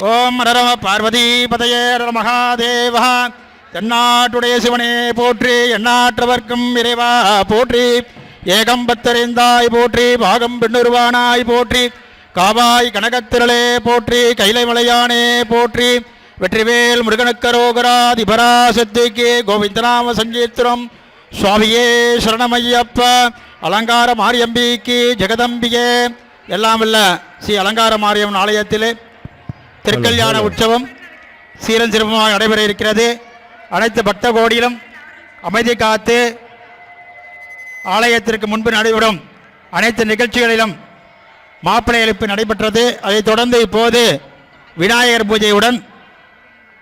ஓம் நரம பார்வதி பதையே மகாதேவ. தென்னாட்டுடைய சிவனே போற்றி, எண்ணாற்றவர்க்கும் இறைவா போற்றி, ஏகம்பத்தறிந்தாய் போற்றி, பாகம் பெண்ணுருவானாய் போற்றி, காவாய் கனகத்திரளே போற்றி, கைலை மலையானே போற்றி, வெற்றிவேல் முருகனுக்கரோகரா திபராசக்திக்கு கோவிந்தநாம சங்கீர்த்தனம். சுவாமியே சரணமையப்ப. அலங்கார மாரியம்பிக்கு ஜெகதம்பியே. எல்லாம் இல்ல ஸ்ரீ அலங்கார மாரியம்மன் ஆலயத்திலே திருக்கல்யாண உற்சவம் சீரன் சிறப்பமாக நடைபெற இருக்கிறது. அனைத்து பக்த கோடியிலும் அமைதி காத்து ஆலயத்திற்கு முன்பு நடைபெறும் அனைத்து நிகழ்ச்சிகளிலும் மாப்பிள்ளை எழுப்பு நடைபெற்றது. அதைத் தொடர்ந்து இப்போது விநாயகர் பூஜையுடன்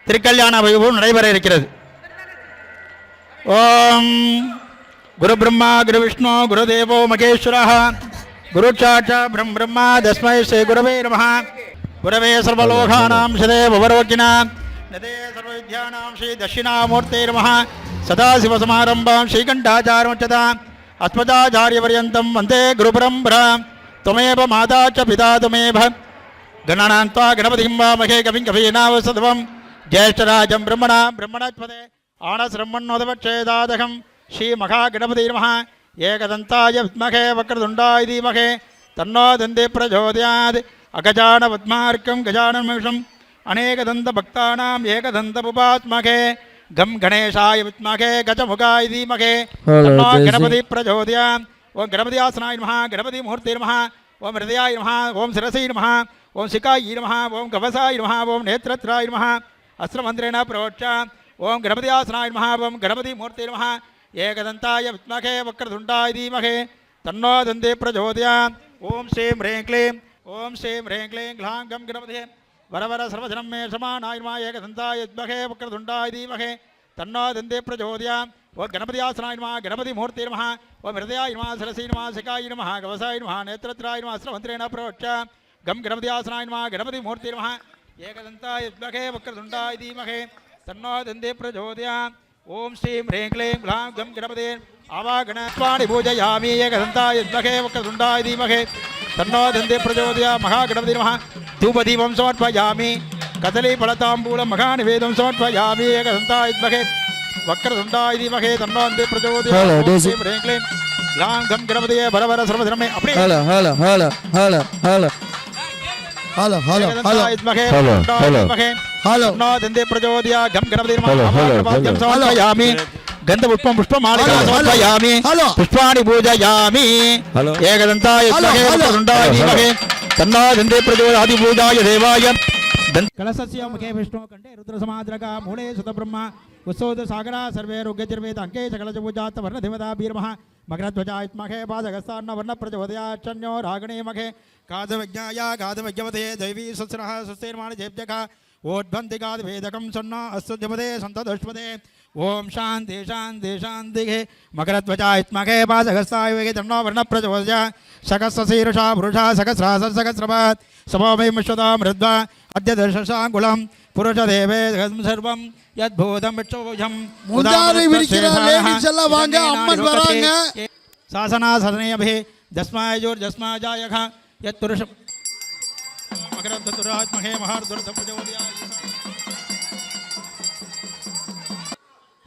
திருக்கல்யாண வைபவம் நடைபெற இருக்கிறது. ஓம் குரு பிரம்மா குரு விஷ்ணு குரு தேவோ மகேஸ்வரः குரு சாட்சாத் பிரம்மா தஸ்மை ஸ்ரீ குரவே நமः. குரவே சர்வலோகானாம் சிதே பவரோகிணாம் நதே சர்வவித்யானாம் ஸ்ரீ தட்சிணாமூர்த்தே நமः. சதாசிவசமாரம்பாம் ஸ்ரீகண்டாச்சார்யமச்சதாம் அஸ்மதாச்சாரியபர்யந்தம் வந்தே குருபரம்பராம். त्वमेव माता च पिता त्वमेव गणानान्त्वा गणपतिं वामहे कविं कवीनावसदवं ज्येष्ठराजं ब्रह्मणस्पते आनश्रम्मण्णोदवच्छेदादहं श्रीमहागणपतिं नमः. एकदन्ताय विद्महे वक्रतुण्डाय धीमहि तन्नो दन्ते प्रचोदयात्. अगजानपद्मार्कं गजाननमहिषम् अनेकदन्तभक्तानाम् एकदन्तमुपात्महे गं गणेशाय विद्महे गजमुखाय धीमहि तन्नो गणपतिः प्रचोदयात्. ओम गणपति आसनाय नमः, गणपति मुहूर्ते नमः, ओम हृदयाय नमः, ओम शिरसि नमः, ओम शिखाय नमः, ओम कवसाय नमः, ओम नेत्रत्राय नमः. अस्त्रमन्त्रेण प्रोच्च ओम गणपति आसनाय नमः, ओम गणपति मुहूर्ते नमः. एकदन्ताय विद्महे वक्रतुण्डाय धीमहि तन्नो दन्ते प्रचोदयात्. ओम श्रीं ह्रीं क्लीं ओम श्रीं ह्रीं क्लीं ग्लां गं गणपते वरवर सर्वजनं मे समानाय नमः. एकदन्ताय विद्महे वक्रतुण्डाय धीमहि तन्नो दन्ते प्रचोदयात्. ओम गणपति आसनाय नमः, गणपति मुहूर्ते नमः, ओम हृदयाय नमः, शिरसि नमः, शिखाय नमः, कवसाय नमः, नेत्रत्राय नमः. अस्त्रमन्त्रेण प्रोच्च गं गणपति आसनाय नमः, गणपति मुहूर्ते नमः. एकदन्ताय विद्महे वक्रतुण्डाय धीमहि तन्नो दन्ते प्रचोदयात्. ओम श्रीं ह्रीं क्लीं ग्लां गं गणपते आवागणत्वानि पूजयामि. एकदन्ताय विद्महे वक्रतुण्डाय धीमहि तन्नो दन्ते प्रचोदयात्. महागणपति नमः. धूपदीपं समर्पयामि. कदलीफलताम्बूलं महानिवेदं समर्पयामि. एकदन्ताय विद्महे वक्रतुण्डाय धीमहि तन्नो दन्ते प्रचोदयात्. ओम श्रीं ह्रीं क्लीं ग्लां गं गणपते वरवर सर्वधर्मे अपने hello hello hello hello hello hello hello hello hello नो दन्ते प्रचोदयात्. गं गणपते नमः. समर्पयामि. गन्धपुष्पं पुष्पमालिकां समर्पयामि. पुष्पाणि पूजयामि. एकदन्ताय विद्महे वक्रतुण्डाय धीमहि तन्नो दन्ते प्रचोदयात्. पूजाय देवाय कलशस्य मुखे विष्णु कंठे रुद्रसमाद्रका मूले सुतब्रह्म उत्सोद सागरा सर्वे रुग्यतिर्वेद अंके सकलजपूजात वर्ण देवता बीरमः. मकरध्वजात्महे पादगस्तान्न वर्ण प्रचोदयाच्चन्यो रागणे मखे गाधविज्ञाय गाधविज्ञवते दैवी सुस्रः सुस्तेर्माण जेभ्यः ओद्भन्तिगाधवेदकं सन्नो अस्तुध्यपदे सन्तदुष्पदे. ओम शान्ति शान्ति शान्तिः. मकरध्वजात्महे पादगस्ताय वेगे तन्नो वर्ण प्रचोदयात्. सकस्रशीर्षा पुरुषा सहस्रासः सहस्रपात् समोमे विश्वदा मृद्वा अद्य दर्शशाङ्कुलं पुरुषदेवे सर्वं यद्भूतं विक्षोभं முந்தானை விரிக்கிறார். லேடிஸ் எல்லாம் வாங்க, அம்மன் வராங்க. சாசனாசனேயபிः தஸ்மாயோர் தஸ்மாஜாயக யத் புருஷம் மகரத்வராத்மஹே மகார்துர்தம் பிரச்சோதயாத்.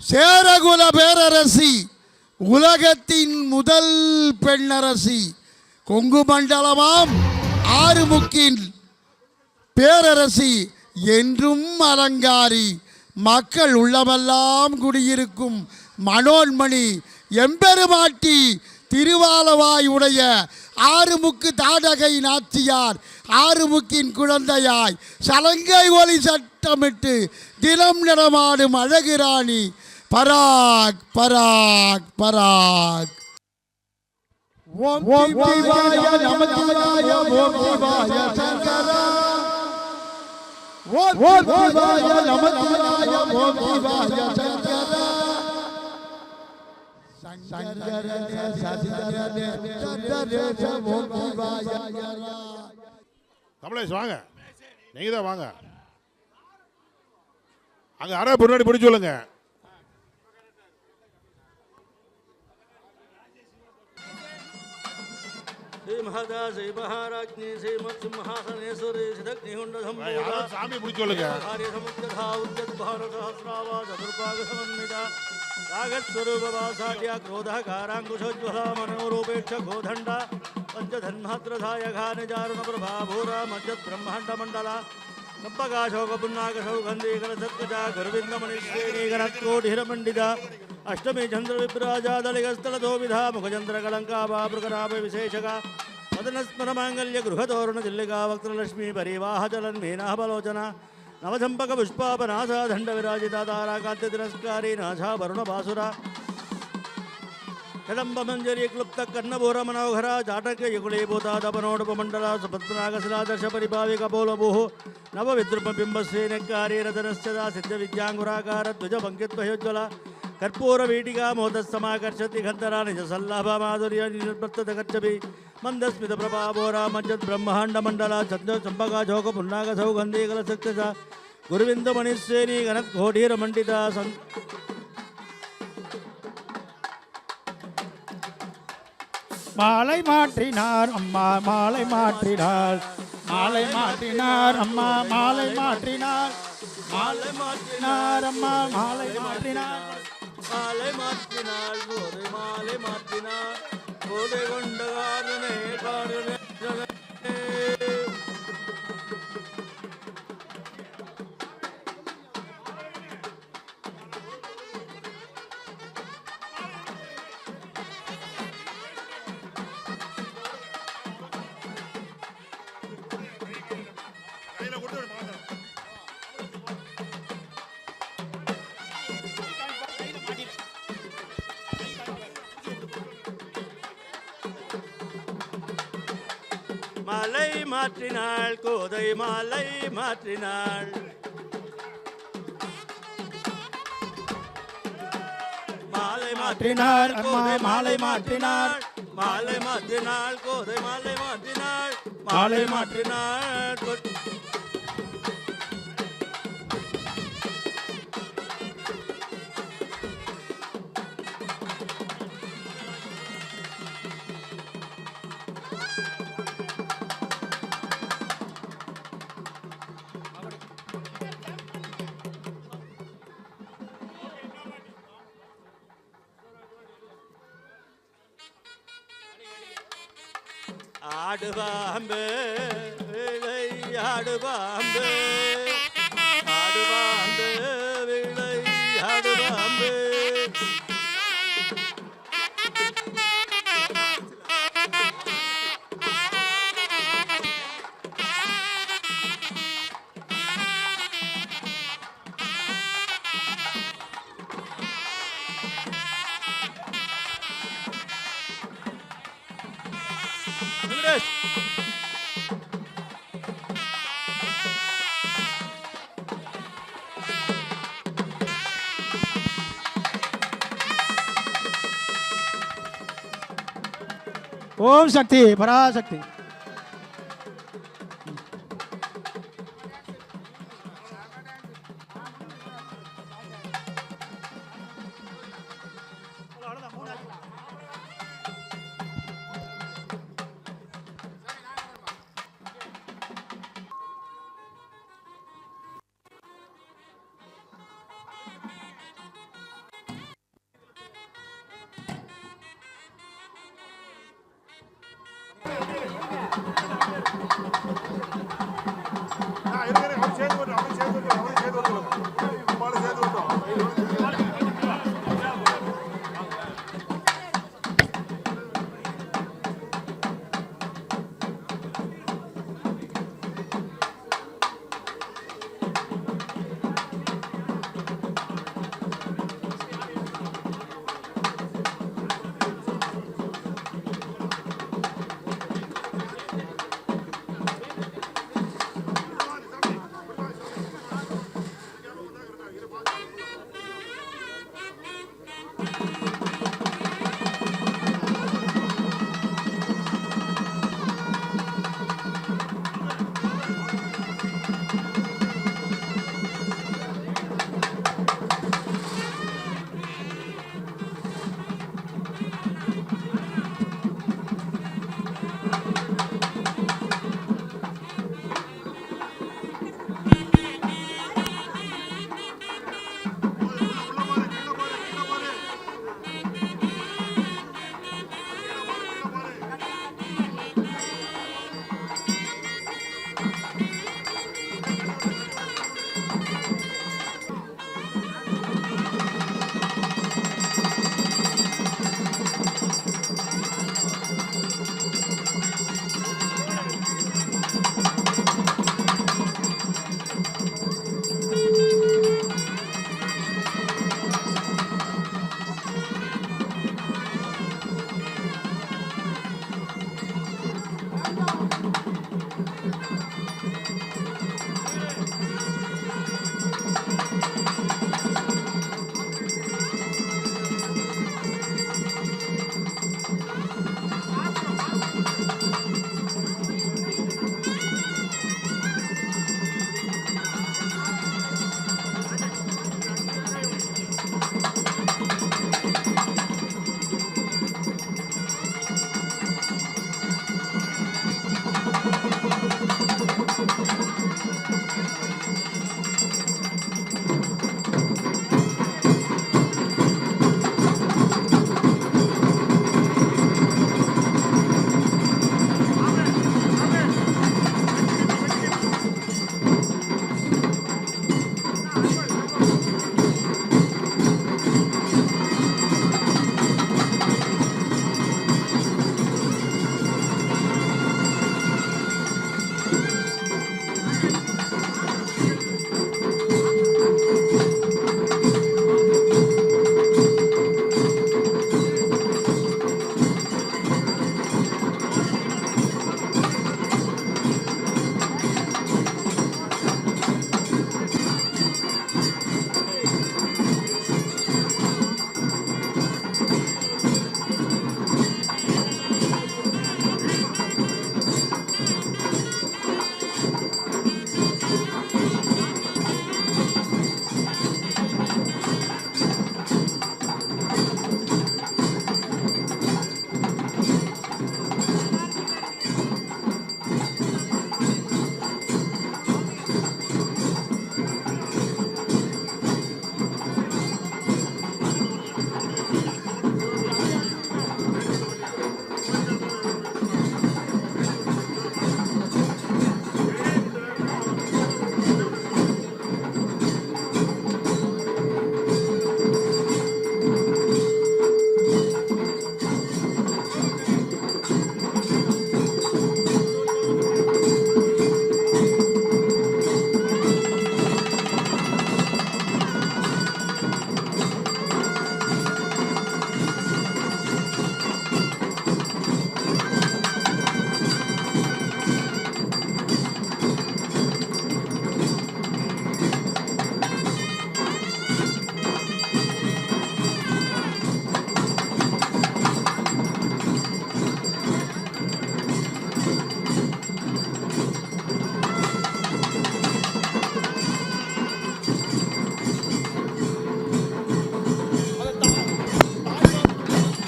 சேரகுல பேரரசி, உலகத்தின் முதல் பெண்ணரசி, கொங்கு மண்டலமாம் ஆறுமுக்கின் பேரரசி, என்றும் அலங்காரி, மக்கள் உள்ளமெல்லாம் குடியிருக்கும் மனோன்மணி, எம்பெருமாட்டி, திருவாலவாய் உடைய ஆறுமுக்கு தாடகை நாச்சியார், ஆறுமுக்கின் குழந்தையாய் சலங்கை ஒலி சட்டமிட்டு தினம் நடமாடும் அழகு ராணி, பராக் பராக் பராக். ஓம் சிவாய நமசிவாய ஓம் சிவாய சங்கரா. ஓம் சிவாய நமசிவாய ஓம் சிவாய சங்கரா. சங்கரனே சசிதரனே சங்கரனே ஓம் சிவாய. கமலேஷ் வாங்க, நீங்க தான் வாங்க. அங்க அரை முன்னாடி பிடிச்சு சொல்லுங்க. श्री महदा श्री महाराज्ञी श्रीमत्सिंहासनेश्वरी யாராவது சாமி பிடிச்சு சொல்லுங்க. समुद्धा उद्यद्भारसहस्रावा चतुर्भागसमन्विता रागस्वरूपवासाढ्या क्रोधकाराङ्कुशोज्ज्वला मनोरूपेक्ष गोधण्डा पञ्चधन्मात्रधायघा निजारुणप्रभाभूरा मज्जद्ब्रह्माण्डमण्डला कम्पकाशोकपुन्नाकसौगन्धीकरसत्कजा गुरुविन्दमणिश्रेणीकरत्कोटिहिरमण्डिता अष्टमी चन्द्रविप्राजादलिगस्थलतोविधा मुखचन्द्रकलङ्काभाभृगराभ विशेषका मदनस्मरमाङ्गल्य गृहतोरणदिल्लिका वक्त्रलक्ष्मी परिवाहचलन् मीनाभलोचना नवचम्पकपुष्पापनासा दण्डविराजिता ताराकान्तितिरस्कारी नाशा वरुणभासुरा कदम्बमञ्जरी क्लुप्तकर्णभूरमनोहरा जाटकयुगुलीभूता तपनोडुपमण्डला सुपत्नागशिलादर्शपरिभाविकपोलभूः नवविद्रुपबिम्बश्रीनक्कारी रतनश्चदा सिद्धविद्याङ्गुराकारध्वजपङ्कित्वयोज्ज्वला कर्पूरवीटिका मोदस्समाकर्षति गन्धरा निजसल्लभमाधुर्य निर्वर्ततकर्चपि मन्दस्मितप्रभाभोरा मज्जद्ब्रह्माण्डमण्डला चन्द्रचम्पकाचोकपुन्नागसौगन्धीकलसक्तसा गुरुविन्दमणिश्रेणी गणत्कोटीरमण्डिता மாலை மாற்றினார் அம்மா மாலை மாற்றினார் மாலை மாற்றினார் அம்மா மாலை மாற்றினார் மாலை மாற்றினார் அம்மா மாலை மாற்றினார் மாலை மாற்றினாள் போதை மாலை மாற்றினாள் போதை கொண்ட காரணே காரணே மாலை மாற்றினாள் கோதை மாலை மாற்றினாள் மாலை மாற்றினார் அம்மா மாலை மாற்றினார் மாலை மாற்றினாள் கோதை மாலை மாற்றினாள் மாலை மாற்றினாள் ஆடுபாம்பு விளையாடுபாம்பு ஆடுபாம்பு விளையாடுபாம்பு ஓம் சக்தி பராசக்தி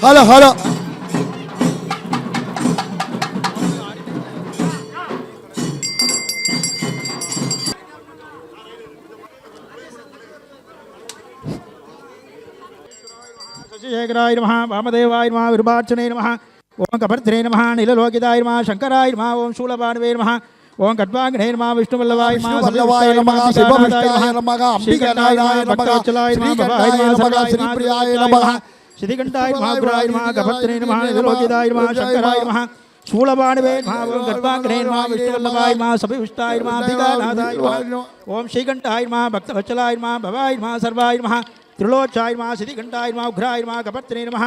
ஹலோ ஹலோ శశిశేఖరాయ నమః వామదేవాయ నమః విరూపాక్షణే నమః ఓం కపర్ధనే నమః నీలలోకితాయ నమః శంకరాయ నమః ఓం శూలపాణవే నమః ఓం కట్వాగ్నే నమః విష్ణువల్లభాయ నమః వల్లభాయ నమః శివవిష్టాయ నమః అంబికాయ నమః భక్తవత్సలాయ నమః భవాయ నమః శ్రీప్రియాయ నమః శ్రీకంఠాయ నమః గురాయ నమః కపర్ధనే నమః నీలలోకితాయ నమః శంకరాయ నమః శూలపాణవే నమః ఓం కట్వాగ్నే నమః విష్ణువల్లభాయ నమః శివవిష్టాయ నమః అంబికానాథాయ నమః ఓం శ్రీకంఠాయ నమః భక్తవత్సలాయ నమః భవాయ నమః సర్వాయ నమః त्रिलोचाय नमः सिद्धिघंटाय नमः उग्राय नमः कपत्रे नमः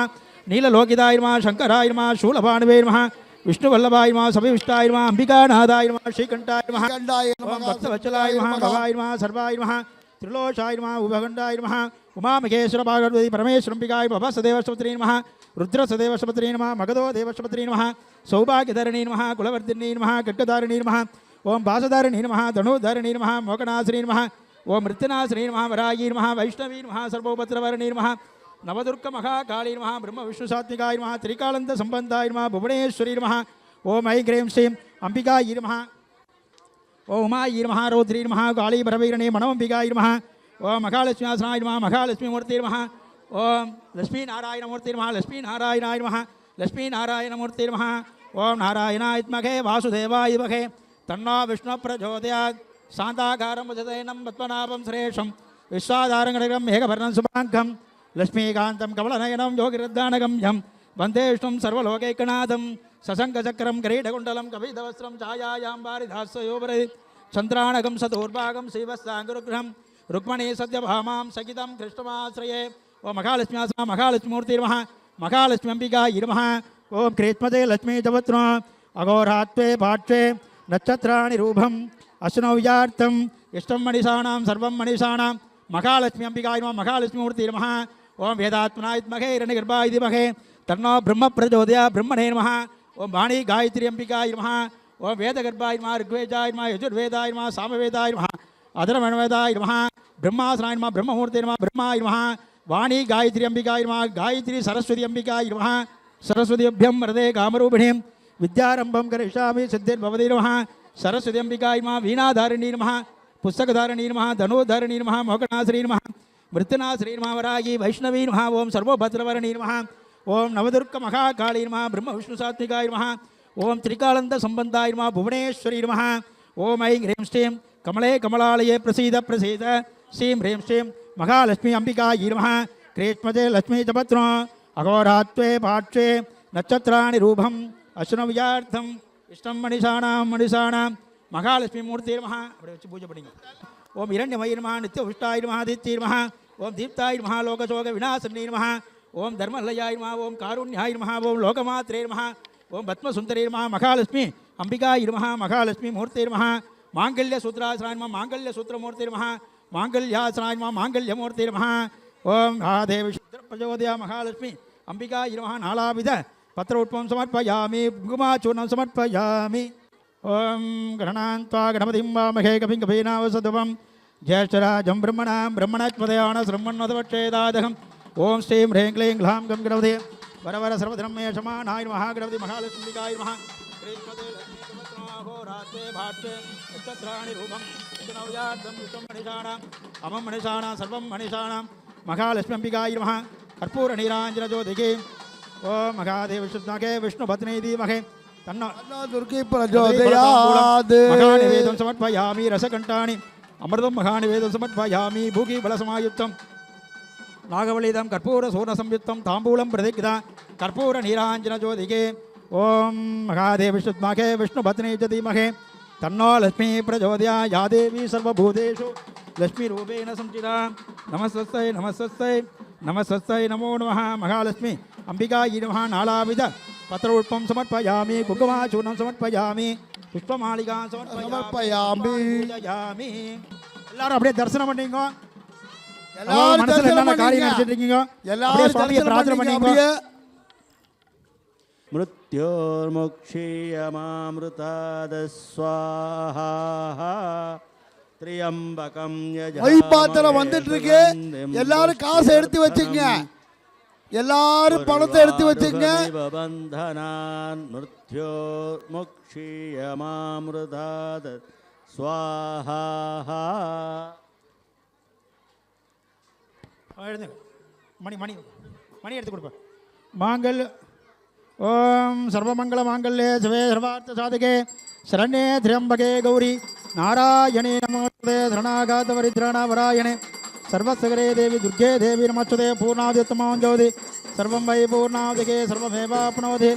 नीललोकिताय नमः शंकराय नमः शूलभाणवे नमः विष्णुवल्लभाय नमः सविष्टाय नमः अंबिकानाथाय नमः श्रीकंठाय नमः भक्तवत्सलाय नमः भवाय नमः सर्वाय नमः त्रिलोचाय नमः उभगंडाय नमः उमामहेश्वर पार्वती परमेश्वरंबिकाय भवसदेवशपत्रे नमः रुद्रसदेवशपत्रे नमः मगधो देवशपत्रे नमः सौभाग्यधरणी नमः कुलवर्धिनी नमः खड्गधारिणी नमः ओं वासधारिणी नमः धनुधारिणी नमः मोकनाशिनी नमः ओं मृत्युनाशिनी नमः वरागी नमः वैष्णवी नमः सर्वोपत्रवर्णी नमः नवदुर्ग महाकाली नमः ब्रह्म विष्णुसात्विकाय नमः त्रिकालंत संबंधाय नमः भुवनेश्वरी नमः ओम ऐं ग्रीं श्रीं अंबिकायै नमः ओम उमायै नमः रौद्री नमः काली भरभैरणे मनोऽम्बिकायै नमः ओम महालक्ष्म्यासनाय नमः महालक्ष्मीमूर्ते नमः ओम लक्ष्मीनारायणमूर्ते नमः लक्ष्मीनारायणाय नमः लक्ष्मीनारायणमूर्ते नमः ओम नारायणाय विद्महे वासुदेवाय धीमहि तन्नो विष्णुः प्रचोदयात् शांताकारं भुजनयनं पद्मनाभं सुरेशं विश्वाधारं मेघवर्णं शुभाङ्गं लक्ष्मीकान्तं कमलनयनं योगिरद्दानगम्यं वन्दे विष्णुं सर्वलोकैकनाथं सशङ्खचक्रं किरीटकुण्डलं कपितवस्त्रं छायायां वारिधास्योपरि चन्द्राणकं सदूर्भागं श्रीवत्साङ्गुरुग्रहं रुक्मणी सत्यभामां सहितं कृष्णमाश्रये ओं महालक्ष्म्यासना महालक्ष्मीमूर्ति नमः महालक्ष्मी अंबिकायै नमः ओं क्रीत्मते लक्ष्मी जपत्रो अघोरात्वे पाठ्वे नक्षत्राणि रूपम् अश्नव्यार्थम इष्टम मनीषाणां सर्वं मनीषाणां महालक्ष्मी अंबिकाय नमः महालक्ष्मीमूर्ति नमः ओं वेदात्मना विद्महे हिरण्यगर्भाय धीमहि तन्नो ब्रह्म प्रचोदयात् ब्रह्मणे नमः ओं वाणी गायत्री अंबिकाय नमः ओं वेदगर्भाय नमः ऋग्वेदाय नमः यजुर्वेदाय नमः सामवेदाय नमः अधर्वणवेदाय नमः ब्रह्मासनाय नमः ब्रह्ममूर्ते नमः ब्रह्माय नमः वाणी गायत्री अंबिकाय नमः गायत्री सरस्वती अंबिकाय नमः सरस्वतीभ्यं वरदे कामरूपिणीं विद्यारंभं करिष्यामि सिद्धिर्भवति नमः सरस्वती अंबिकाय नमः वीणाधारिणी नमः पुस्तकधारिणी नमः धनुधारिणी नमः मोकनाश्री नमः मृत्युनाश्री नमः वरागी वैष्णवी नमः ओं सर्वभद्रवर्णी नमः ओं नवदुर्ग महाकाली नमः ब्रह्म विष्णुसात्विकाय नमः ओं त्रिकालंत संबंधाय नमः भुवनेश्वरी नमः ओं ऐं ह्रीं श्रीं कमले कमलालये प्रसीद प्रसीद श्रीं ह्रीं श्रीं महालक्ष्मी अंबिकायै नमः क्रीत्मते लक्ष्मी जपत्रो अघोरात्वे पाठ्वे नक्षत्राणि रूपम् अश्नव्यार्थम इष्टम मनीषाणां महालक्ष्मी मूर्ति नमः अपने वच्चु पूजा पड़ेंगे ओम हिरण्यमयी नमः नित्योष्टाय नमः आदित्य नमः ओम दीप्ताय नमः लोकशोक विनाशिनी नमः ओम धर्मलयाय नमः ओम कारुण्याय नमः ओम लोकमात्रे नमः ओम पद्मसुंदरी नमः महालक्ष्मी अंबिकायै नमः महालक्ष्मी मूर्ति नमः मांगल्यसूत्रासनाय नमः मांगल्यसूत्रमूर्ति नमः मांगल्यासनाय नमः मांगल्यमूर्ति नमः ओम महादेव प्रचोदया महालक्ष्मी अंबिकायै नमः नालाविध पत्रोत्पम समर्पयामि कुङ्कुमाचूर्णं समर्पयामि ओं गणनान्त्वा गणपतिं वामहे कविं कवीनावसदवं ज्येष्ठराजं ब्रह्मणां ब्रह्मणस्पदयानश्रमन्वदवच्छेदादहम् ओं श्रीं ह्रीं क्लीं ग्लां गं गणपते वरवर सर्वधर्म मे शमानाय नमः गणपति महालक्ष्मीकाय नमः श्रीपदे लक्ष्मीहोरात्रे भाट्ये नक्षत्राणि रूपं नवयार्थं विष्णुं मनीषाणाम् अमं मनीषाणां सर्वं मनीषाणां महालक्ष्मी अंबिकाय नमः कर्पूरनीराञ्जनज्योतिके ओम महादेव शुद्धके विष्णुपत्नी धीमहि तन्नो दुर्गे प्रचोदयात् महानिवेदं समर्पयामि रसकण्ठानि अमृतं महानिवेदं समर्पयामि भूगि बलसमायुक्तं नागवलीदं कर्पूरसूर्णसंयुक्तं ताम्बूलं प्रतिगृह्य कर्पूरनीराञ्जनज्योतिके ओम महादेव शुद्धके विष्णुपत्नी च धीमहि तन्नो लक्ष्मी प्रचोदयात् या देवी सर्वभूतेषु लक्ष्मीरूपेण संस्थिता नमस्तस्यै नमस्तस्यै नमस्तस्यै नमो नमः महालक्ष्मी अंबिकायै नमः नालाविध पत्रोत्पम समर्पयामि कुङ्कुमाचूर्णं समर्पयामि पुष्पमालिकां समर्पयामि எல்லாரும் அப்படியே தரிசனம் பண்ணீங்க எல்லாரும் மனசுல என்ன காரியம் நினைச்சிட்டு இருக்கீங்க எல்லாரும் சுவாமியை பிரார்த்தனை பண்ணீங்க मृत्योर्मुक्षीयमामृतादस्वाहा त्र्यंबकं மை பாத்திரம் வந்துட்டு இருக்கு எல்லாரும் காசு எடுத்து வச்சுங்க எல்லாரும் பணத்தை எடுத்து வச்சுங்க. பந்தனான் மிருத்யோர்முக்ஷீயமாமிருதாத் ஸ்வாஹா. மணி மணி மணி எடுத்து கொடுப்பேன். மாங்கல் ஓம் சர்வமங்கள மாங்கல்யே சிவே சர்வார்த்த சாதகே சரண்யே திரியம்பகே கௌரி நாராயணே நமோஸ்தே சரணாகாத வரித்ராணாவராயணே சர்வசகரே தேவி துர்கே தேவி நமச்சுதே பூர்ணாதித்தமாம் ஜோதி சர்வம் வை பூர்ணாதிகே சர்வமேவாப்னோதி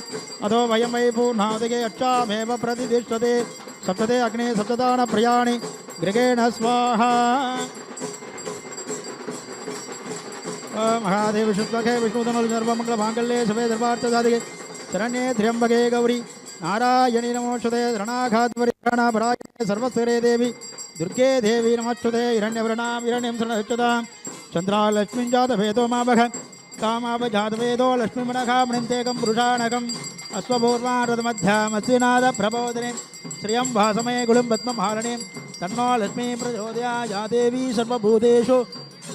அதோ வயம் வை பூர்ணாதிகே அச்சாமேவ பிரதிதிஷ்டதே சப்ததே அக்னே சப்ததான பிரியாணி கிரகேண ஸ்வாஹா. महादेव शुक्लके विष्णुधनुल सर्वमंगल मांगल्ये शिवे सर्वार्थ साधिके शरण्ये त्र्यंबके गौरी नारायणी नमोस्तुते शरणागतवरित्राणापरायणे सर्वस्वरे देवी दुर्गे देवी नमोस्तुते हिरण्यवर्णां हिरण्यं शरणच्युतां चन्द्रालक्ष्मीं जातवेदो माभः कामावजातवेदो लक्ष्मीमनघा मृन्तेकं पुरुषाणकम् अश्वपूर्वारथमध्यामस्विनाद प्रबोधिनीं श्रियं भासमये गुलं पद्ममालिनीं तन्नो लक्ष्मी प्रचोदयात् या देवी सर्वभूतेषु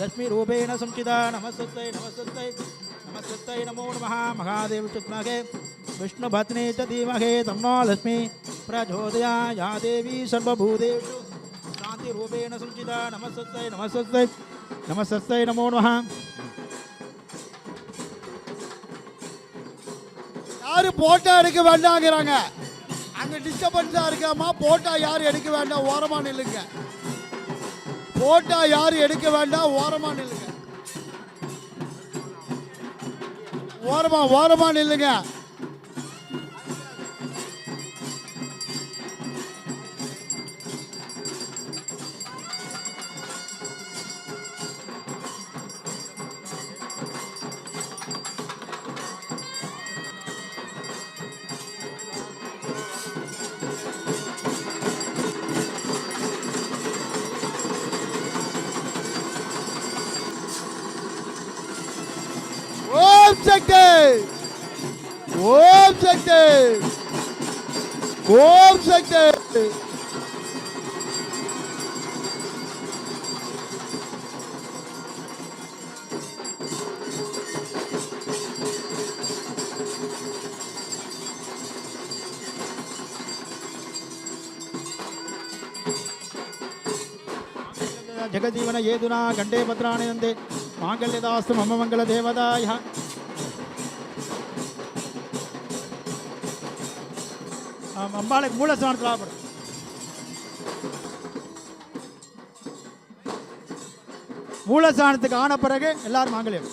लक्ष्मी रूपेण संचिता. नमस्ते नमस्ते नमस्ते नमो नमः. महादेव शुक्लके विष्णुपत्नी च धीमहि तन्नो लक्ष्मी प्रचोदयात् या देवी सर्वभूतेषु शान्तिरूपेण संचिता. नमस्ते नमस्ते नमस्ते नमो नमः. யாரு போட்டோ எடுக்க வேண்டாங்கிறாங்க. அங்க டிஸ்டர்பன்ஸா இருக்காமா? போட்டோ யாரு எடுக்க வேண்டாம், ஓரமா நில்லுங்க. போட்டோ யாரு எடுக்க வேண்டாம், ஓரமா நில்லுங்க. ஓரமா நில்லுங்க. ஓம் சக்தி ஓம் சக்தி ஓம் சக்தி. जगजीवन येदुना गंडे भद्राणि नंदे मांगल्यदास्तु मम मंगल देवदाय. அம்பாளுக்கு மூலஸ்தானத்தில் ஆகப்படும். மூலஸ்தானத்துக்கு ஆன பிறகு எல்லாரும் மாங்கல்யம்.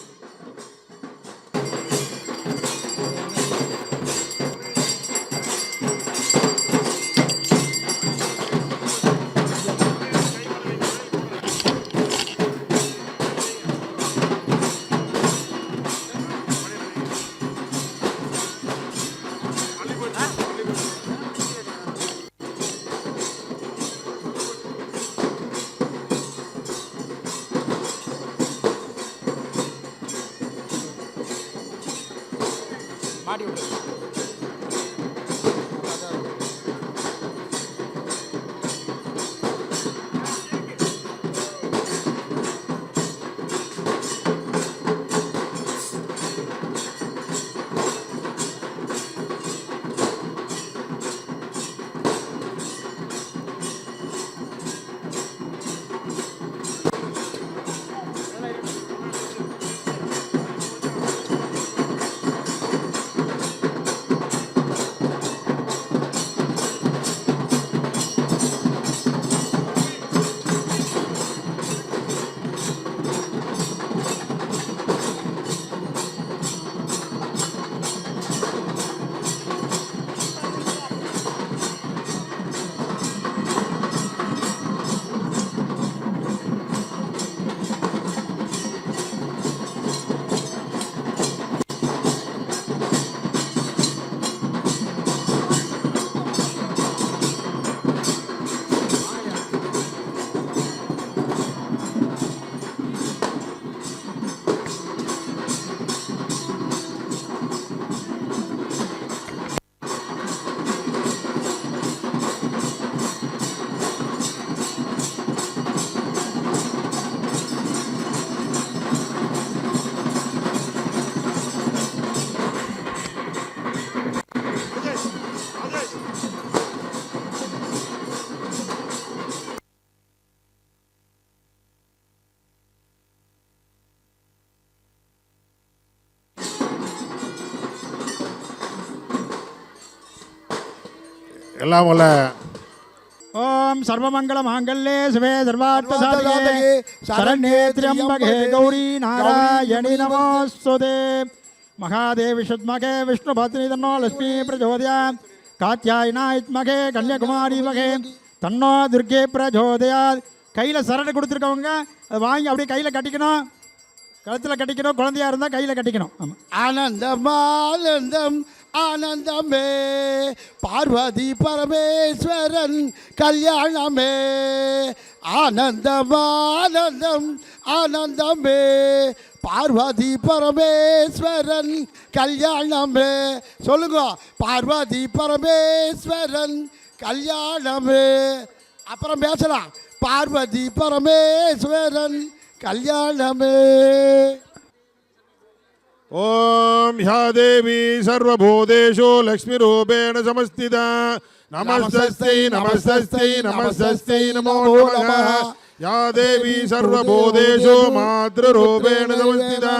எல்லாம் வல்ல ஓம் சர்வமங்கள மாங்கல்யே சிவே சர்வார்த்த சாதகே சாதகே, சரண்யே த்ரியம்பகே கௌரி நாராயணி நமோஸ்துதே மகாதேவி சுத்மகே விஷ்ணு பத்னி தன்னோ லட்சுமி பிரச்சோதயாத் காத்யாயனாயித்மகே கன்னியகுமாரி மகே தன்னோ துர்கே பிரச்சோதயாத். கையில் சரடு கொடுத்துருக்கவங்க அதை வாங்கி அப்படியே கையில் கட்டிக்கணும், கழுத்தில் கட்டிக்கணும். குழந்தையா இருந்தால் கையில் கட்டிக்கணும். ஆமாம். ஆனந்தம் ஆனந்தம் ஆனந்தமே பார்வதி பரமேஸ்வரன் கல்யாணமே. ஆனந்தம் ஆனந்தம் ஆனந்தமே பார்வதி பரமேஸ்வரன் கல்யாணமே. சொல்லுங்க, பார்வதி பரமேஸ்வரன் கல்யாணமே. அப்புறம் பேசலாம், பார்வதி பரமேஸ்வரன் கல்யாணமே. ஓம் யா தேவி சர்வபூதேஷு லக்ஷ்மி ரூபேண சமஸ்திதா நமஸ்தஸ்தை நமஸ்தஸ்தை நமஸ்தஸ்தை நமோ நமः. யா தேவி சர்வபூதேஷு மாத்ருரூபேண சமஸ்திதா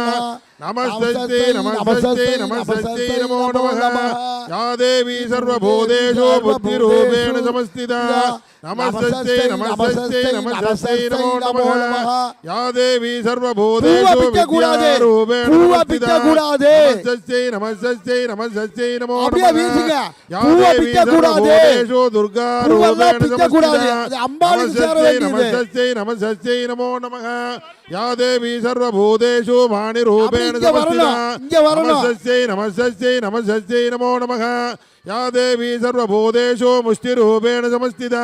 நமஸ்தஸ்தை நமஸ்தஸ்தை நமஸ்தஸ்தை நமோ நமः. யா தேவி சர்வபூதேஷு புத்திரூபேண சமஸ்திதா நமஸ்தஸ்தை நமஸ்தஸ்தை நமஸ்தஸ்தை நமோ நமः. யா தேவி சர்வபூதேஷு வித்யாரூபேண சமஸ்திதா நமஸ்தஸ்தை நமஸ்தஸ்தை நமஸ்தஸ்தை நமோ நமः. யா தேவி சர்வபூதேஷு துர்காரூபேண சமஸ்திதா நமஸ்தஸ்தை நமஸ்தஸ்தை நமஸ்தஸ்தை நமோ நமः. யா தேவி சர்வபூதேஷு வாணிரூபேண சமஸ்திதா நமஸ்தஸ்யை நமஸ்தஸ்யை நமஸ்தஸ்யை நமோ நமः. யா தேவி சர்வபூதேஷு முஷ்டிரூபேண சமஸ்திதா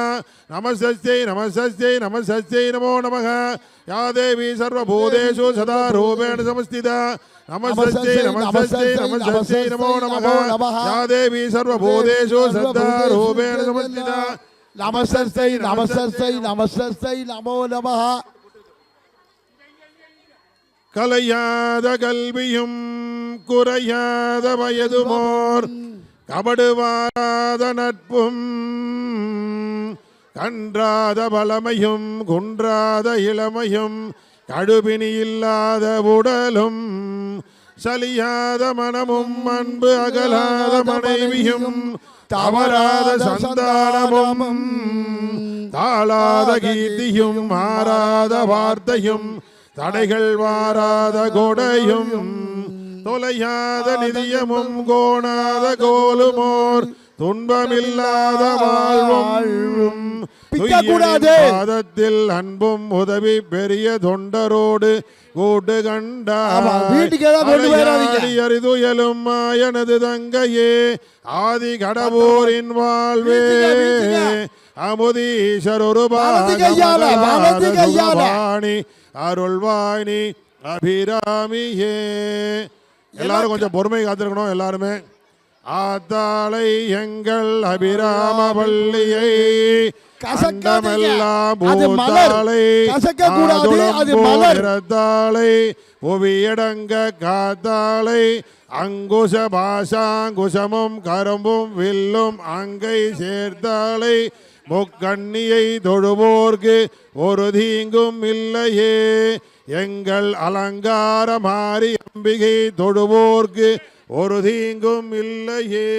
நமஸ்தஸ்யை நமஸ்தஸ்யை நமஸ்தஸ்யை நமோ நமः. யா தேவி சர்வபூதேஷு சதாரூபேண சமஸ்திதா நமஸ்தஸ்யை நமஸ்தஸ்யை நமஸ்தஸ்யை நமோ நமः. யா தேவி சர்வபூதேஷு சதாரூபேண சமஸ்திதா நமஸ்தஸ்தை நமஸ்தஸ்தை நமஸ்தஸ்தை நமோ நமः. கலையாத கல்வியும் குறையாத வயதுமோர் கபடுவாராத நட்பும் கன்றாத பலமையும் குன்றாத இளமையும் கடுபினி இல்லாத உடலும் சலியாத மனமும் அன்பு அகலாத மனைவியும் தவறாத சந்தானமும் தாளாத கீர்த்தியும் மாறாத வார்த்தையும் தடைகள் வாராத கொடையும் தொலையாத நிதியமும் கோணாத கோலுமோர் துன்பமில்லாத வாழ்வும் பாதத்தில் அன்பும் உதவி பெரிய தொண்டரோடு கூட்டு கண்டாடி அறிதுயலும் மாயனது தங்கையே ஆதி கடவுரின் வாழ்வே அமுதீஸ்வரொரு பாணி அருள்வாணி அபிராமியே. எல்லாரும் கொஞ்சம் பொறுமை காத்திருக்கணும். எல்லாருமே ஆத்தாளை எங்கள் அபிராம பள்ளியை கண்டமெல்லாம் பூத்தாளை நிறத்தாளை புவியடங்க காத்தாளை அங்குச பாசாங்குசமும் கரும்பும் வில்லும் அங்கை சேர்த்தாளை முக்கண்ணியை தொழுவோர்க்கு ஒரு தீங்கும் இல்லையே. எங்கள் அலங்கார மாறி அம்பிகை தொழுவோர்க்கு ஒரு தீங்கும் இல்லையே.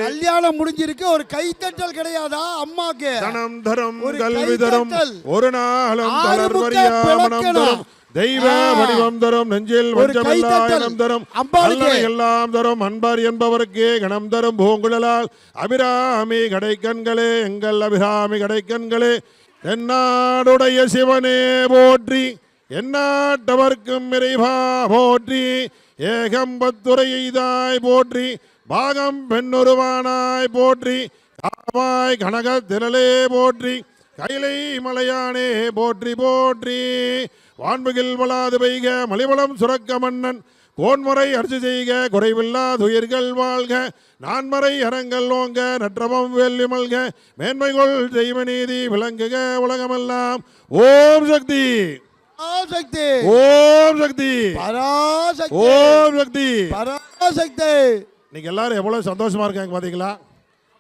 கல்யாணம் முடிஞ்சிருக்கு, ஒரு கைத்தட்டல் கிடையாதா அம்மாக்கு? தனம் தரும் கல்வி தரும் ஒரு நாளும் தளர்வறியாமனம் தரும் தெய்வ வடிவம் தரும் நெஞ்சில் வஞ்சமெல்லாம் தரும் எல்லாம் தரும் அன்பார் என்பவருக்கே கணம் தரும் பூங்குழலால் அபிராமி கடைக்கண்களே எங்கள் அபிராமி கடைக்கண்களே. என்னாடுடைய சிவனே போற்றி எந்நாட்டவர்க்கும் இறைவா போற்றி ஏகம்பத்துரையைதாய் போற்றி பாகம் பெண்ணுருவானாய் போற்றி காவாய் கனக திரளே போற்றி கைலை மலையானே போற்றி போற்றி. வான்மிகில் வளாது பெய்க மலிவளம் சுரக்க மன்னன் கோன்முறை அரசு செய்க குறைவில்லா துயிர்கள் வாழ்க நான்மறை அரங்கள் ஓங்க நற்றவம் வெள்ளி மல்க மேன்மைகொள் தெய்வ நீதி விளங்குக உலகமெல்லாம். ஓம் சக்தி பராசக்தி ஓம் சக்தி பராசக்தி ஓம் சக்தி பராசக்தி. இன்னைக்கு எல்லாரும் எவ்வளவு சந்தோஷமா இருக்காங்க பாத்தீங்களா?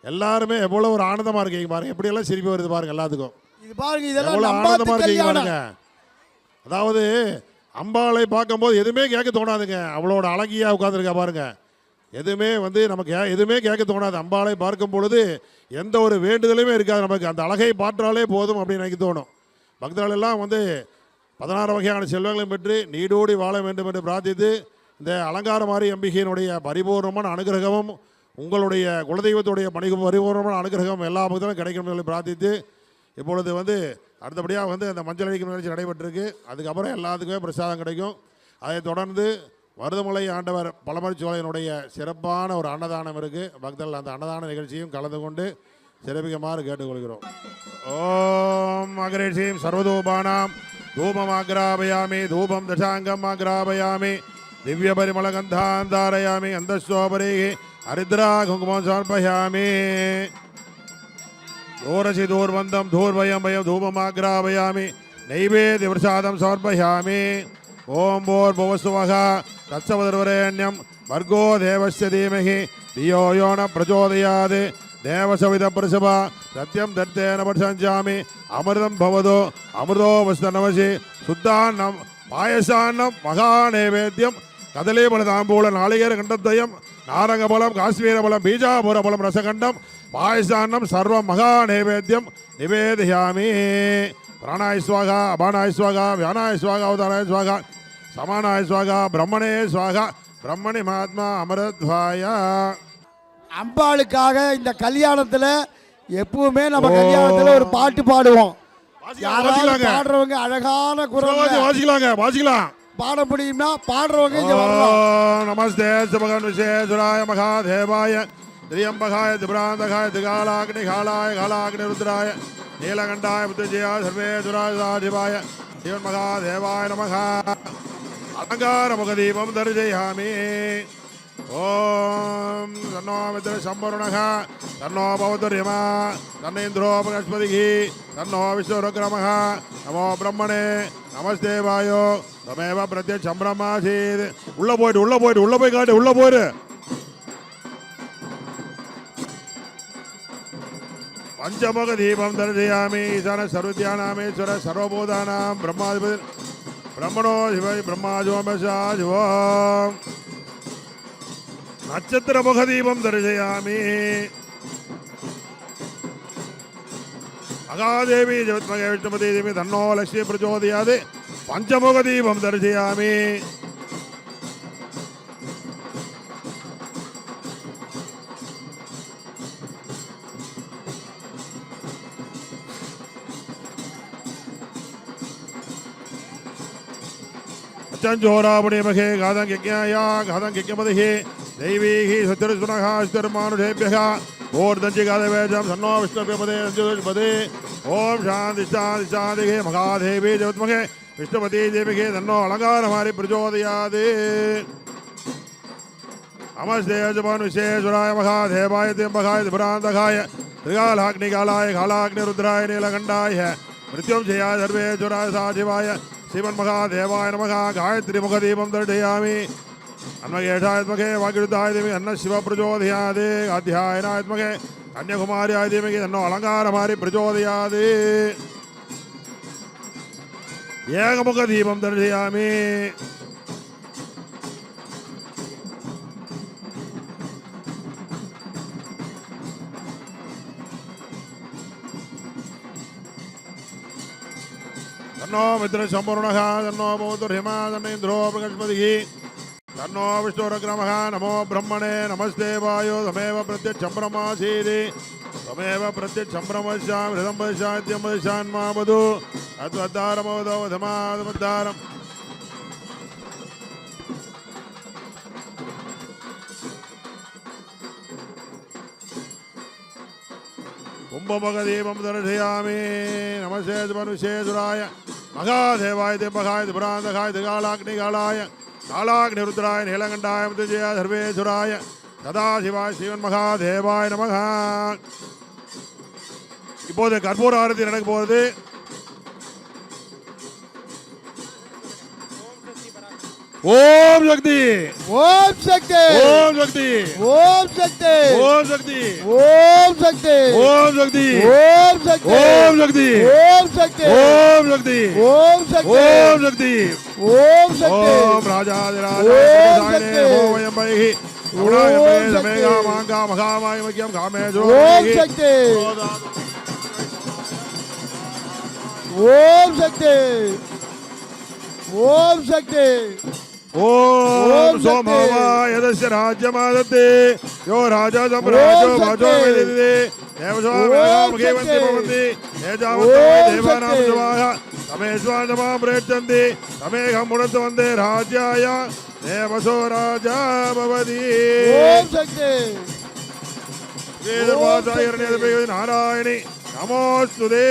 எல்லாருமே எவ்வளவு ஒரு ஆனந்தமா இருக்கீங்க பாருங்க. எப்படி எல்லாம் சிரிப்பு வருது பாருங்க எல்லாத்துக்கும். இது பாருங்க, எவ்வளவு இதெல்லாம் ஆனந்தமா இருக்கீங்க கல்யாணம். பாருங்க. அதாவது அம்பாளை பார்க்கும்போது எதுவுமே கேட்க தோணாதுங்க. அவளோட அழகியா உட்கார்ந்துருக்கா பாருங்க. எதுவுமே வந்து நமக்கு எதுவுமே கேட்க தோணாது. அம்பாளை பார்க்கும் பொழுது எந்த ஒரு வேண்டுதலுமே இருக்காது. நமக்கு அந்த அழகை பார்த்தாலே போதும் அப்படின்னு எனக்கு தோணும். பக்தர்கள் எல்லாம் வந்து 16 வகையான செல்வங்களையும் பெற்று நீடோடி வாழ வேண்டும் என்று பிரார்த்தித்து, இந்த அலங்காரமாரி அம்பிகையினுடைய பரிபூர்ணமான அனுகிரகமும் உங்களுடைய குலதெய்வத்துடைய பரிபூர்ணமான அனுகிரகம் எல்லா பக்தர்களும் கிடைக்கும் என்று பிரார்த்தித்து, இப்பொழுது வந்து அடுத்தபடியாக வந்து அந்த மஞ்சள் அடிக்கும் நிகழ்ச்சி நடைபெற்றிருக்கு. அதுக்கப்புறம் எல்லாத்துக்குமே பிரசாதம் கிடைக்கும். அதைத் தொடர்ந்து மருதமலை ஆண்டவர் பழமரிச்சோலையினுடைய சிறப்பான ஒரு அன்னதானம் இருக்குது. பக்தர்கள் அந்த அன்னதான நிகழ்ச்சியும் கலந்து கொண்டு சிறப்பிக்குமாறு கேட்டுக்கொள்கிறோம். ஓம் அகரேஷீம் சர்வதூபானாம் தூபமாக்ராபயாமி தூபம் தசாங்கம் ஆக்ராபயாமி திவ்ய பரிமளகந்தாம் தாரயாமி அந்தஸ்வபரேகி ஹரித்ரா குங்குமம் சமர்ப்பயாமி தூரசி தூர்வந்தம் தூர்வயம் பயம் தூபமாக்ராபயாமி நைவேத்ய பிரசாதம் சமர்ப்பயாமி. ஓம் போர் புவஸ்வகா தத்சவதர்வரேண்யம் வர்கோ தேவஸ்ய தீமஹி தியோ யோ ந பிரச்சோதயாத் தேவசவித பிரசபா சத்யம் தத்தேன பட்சஞ்சாமி அமிர்தம் பவதோ அமிர்தோ வஸ்தனவசி சுத்தான்னம் பாயசான்னம் மகா நைவேத்தியம் கதலீபல தாம்பூல நாளிகேர கண்டத்வயம் நாரங்கபலம் காஷ்மீரபலம் பீஜாபுரபலம் ரசகண்டம் பாயசான்னம் சர்வம் மகா நைவேத்தியம் நிவேதயாமி. பிராணாய ஸ்வாகா அபானாய ஸ்வாகா வியானாய ஸ்வாகா அவதாராய ஸ்வாகா சமானாய ஸ்வாகா பிரம்மணே ஸ்வாகா பிரம்மணி மகாத்மா அமரத்வாயா. அம்பாளுக்காக இந்த கல்யாணத்துல எப்பவுமே நம்ம கல்யாணத்துல ஒரு பாட்டு பாடுவோம். யாராவது பாடுறவங்க அழகான குரல் வாசிக்கலாம் பாட முடியும்னா பாடுறவங்க இங்க வரலாம். நமஸ்தே சுபகன் விசேஸ்வராய மகாதேவாய திரியம்பகாய திபிராந்தகாய திகாலாக்னி காலாய காலாக்னி ருத்ராய நீலகண்டாய புத்தஜயா சர்வேஸ்வராய சாதிவாய சிவன் மகாதேவாய நமக. அலங்கார முகதீபம் தரிஜயாமி. ஓம் தன்னோ மித்ர சம்பருணக தன்னோ பவதுர்யமா தன்னேந்திரோ பகஸ்பதிகி தன்னோ விஸ்வருக்ரமக நமோ பிரம்மணே நமஸ்தே வாயோ தமேவ பிரத்யட்சம் பிரம்மாசீத். உள்ள போய் காட்டு உள்ள போயிரு. பஞ்சமுக தீபம் தரிசயாமி. ஈசான சர்வத்யானாமேஸ்வர சர்வபூதானாம் பிரம்மாதிபதி பிரம்மணோ சிவ பிரம்மாஜோமசா சிவோம். நட்சத்திர முக தீபம் தரிசயாமி. மகாதேவி ஜெகத்மகே விஷ்ணுமதி தேவி தன்னோ லட்சுமி பிரச்சோதயாது. பஞ்சமுக தீபம் தரிசயாமி. चंजोरावणीमहे गादं यज्ञाया गादं यज्ञमदिहि दैवीहि सत्यर्जुनः स्थिरमानुषेभ्यः ओर्दंचि गादवेजं सन्नो विष्णुपदे अंजुपदे ओम शांति शांति शांति महादेवी जगत्महे विष्णुपति देवी तन्नो अलंकारमारि प्रचोदयात्. नमस्ते जपन विश्वेश्वराय महादेवाय त्र्यंबकाय त्रिपुरान्तकाय त्रिकालाग्निकालाय कालाग्निरुद्राय नीलकण्ठाय मृत्युंजयाय सर्वेश्वराय साशिवाय श्रीमन् महादेवाय नमः. गायत्री मुखदीपं दर्शयामि. अन्मयेषायत्मके वाग्युद्धाय देवी अन्न शिव प्रचोदयात्. अध्यायनायत्मके कन्याकुमार्याय देवी तन्नो अलंकारमारि प्रचोदयात्. एकमुखदीपं दर्शयामि. तन्नो मित्र संपूर्णः तन्नो बौद्धर्यमा तन्नेन्द्रो बृहस्पतिः तन्नो विष्णुरग्रमः. नमो ब्रह्मणे नमस्ते वायो तमेव प्रत्यक्षं ब्रह्मासीदि तमेव प्रत्यक्षं ब्रह्मस्यामि हृदं वैशाद्यं वैशान्मा वधु अद्वद्धारमोदो धमादमद्धारम्. कुंभमुखदीपं दर्शयामि. नमस्ते विश्वेश्वराय महादेवाय त्र्यंबकाय त्रिपुरान्तकाय त्रिकालाग्निकालाय कालाग्निरुद्राय नीलकण्ठाय मृत्युंजयाय सर्वेश्वराय सदाशिवाय श्रीमन् महादेवाय நமக. இப்போது கற்பூர ஆரத்தி நடக்க போகிறது. ஓம் சக்தி ஓம் சக்தி ஓம் சக்தி ஓம் சக்தி ஓம் சக்தி ஓம் சக்தி ஓம் சக்தி ஓம் சக்தி ஓம் சக்தி ஓம் சக்தி ஓம் சக்தி ஓம் சக்தி ஓம் சக்தி ஓம் சக்தி ஓம் ராஜாதிராஜாய நமோ வயம் பைஹி ஓம் சக்தி ஓம் சக்தி ஓம் சக்தி ஓம் சோமாவாய தஸ்ய ராஜ்யமாதத்தே யோ ராஜா சம்ராஜோ வாஜோ வேதிதே தேவசோமுகே வந்தி பவந்தி தேவானாம் ஜவாய தமேஸ்வானமா பிரேச்சந்தி தமேகம் முடத்து வந்தே ராஜ்யாய தேவசோ ராஜா பவதி ஓம் சக்தி வேதர்வாசாயர்ணியதபே நாராயணி நமோஸ்துதே